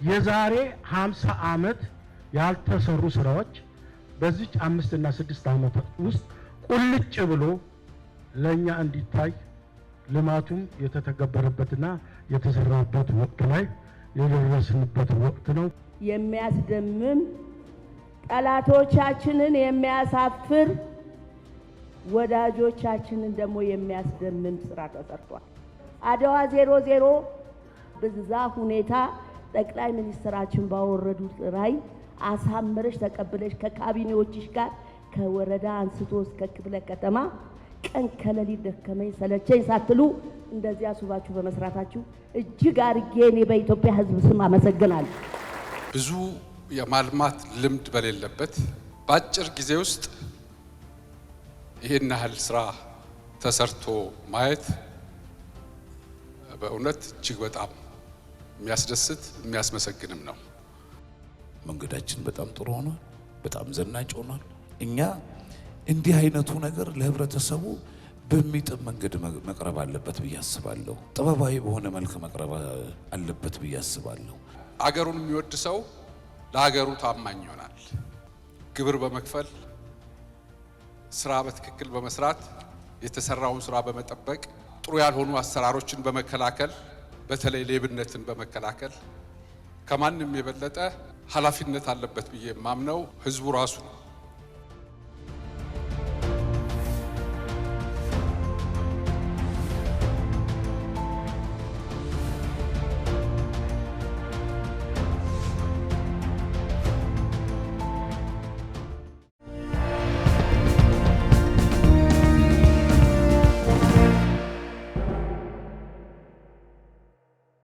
የዛሬ 50 ዓመት ያልተሰሩ ስራዎች በዚህ 5 እና 6 ዓመት ውስጥ ቁልጭ ብሎ ለኛ እንዲታይ ልማቱም የተተገበረበትና የተሰራበት ወቅት ላይ የደረስንበት ወቅት ነው። የሚያስደምም ጠላቶቻችንን የሚያሳፍር ወዳጆቻችንን ደግሞ የሚያስደምም ስራ ተሰርቷል። አድዋ 00 በዛ ሁኔታ ጠቅላይ ሚኒስትራችን ባወረዱት ራዕይ አሳምረሽ ተቀበለሽ ከካቢኔዎችሽ ጋር ከወረዳ አንስቶ እስከ ክፍለ ከተማ ቀን ከሌሊት ደከመኝ ሰለቸኝ ሳትሉ እንደዚህ አስባችሁ በመስራታችሁ እጅግ አርጌ እኔ በኢትዮጵያ ሕዝብ ስም አመሰግናለሁ። ብዙ የማልማት ልምድ በሌለበት በአጭር ጊዜ ውስጥ ይሄን ያህል ስራ ተሰርቶ ማየት በእውነት እጅግ በጣም የሚያስደስት የሚያስመሰግንም ነው። መንገዳችን በጣም ጥሩ ሆኗል። በጣም ዘናጭ ሆኗል። እኛ እንዲህ አይነቱ ነገር ለህብረተሰቡ በሚጥም መንገድ መቅረብ አለበት ብዬ አስባለሁ። ጥበባዊ በሆነ መልክ መቅረብ አለበት ብዬ አስባለሁ። አገሩን የሚወድ ሰው ለሀገሩ ታማኝ ይሆናል። ግብር በመክፈል ስራ በትክክል በመስራት የተሰራውን ስራ በመጠበቅ ጥሩ ያልሆኑ አሰራሮችን በመከላከል በተለይ ሌብነትን በመከላከል ከማንም የበለጠ ኃላፊነት አለበት ብዬ የማምነው ህዝቡ ራሱ ነው።